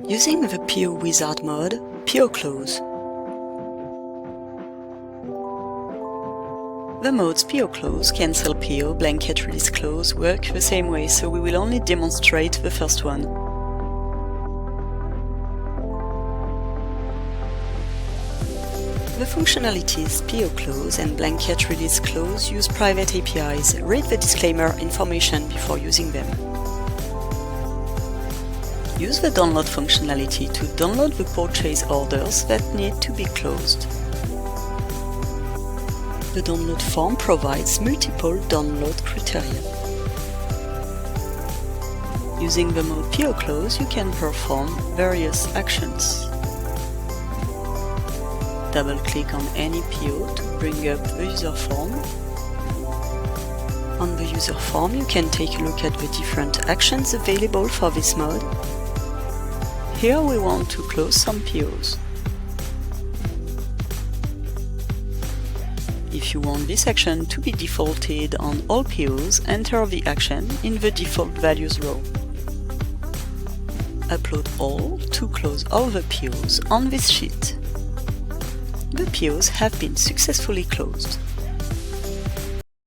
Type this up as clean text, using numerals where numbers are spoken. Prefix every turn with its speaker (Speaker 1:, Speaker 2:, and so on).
Speaker 1: Using the PO Wizard mode, PO Close. The modes PO Close, Cancel PO, Blanket Release Close work the same way, so we will only demonstrate the first one. The functionalities PO Close and Blanket Release Close use private APIs. Read the disclaimer information before using them. Use the download functionality to download the purchase orders that need to be closed. The download form provides multiple download criteria. Using the mode PO Close, you can perform various actions. Double-click on any PO to bring up the user form. On the user form, you can take a look at the different actions available for this mode. Here we want to close some POs. If you want this action to be defaulted on all POs, enter the action in the default values row. Upload all to close all the POs on this sheet. The POs have been successfully closed.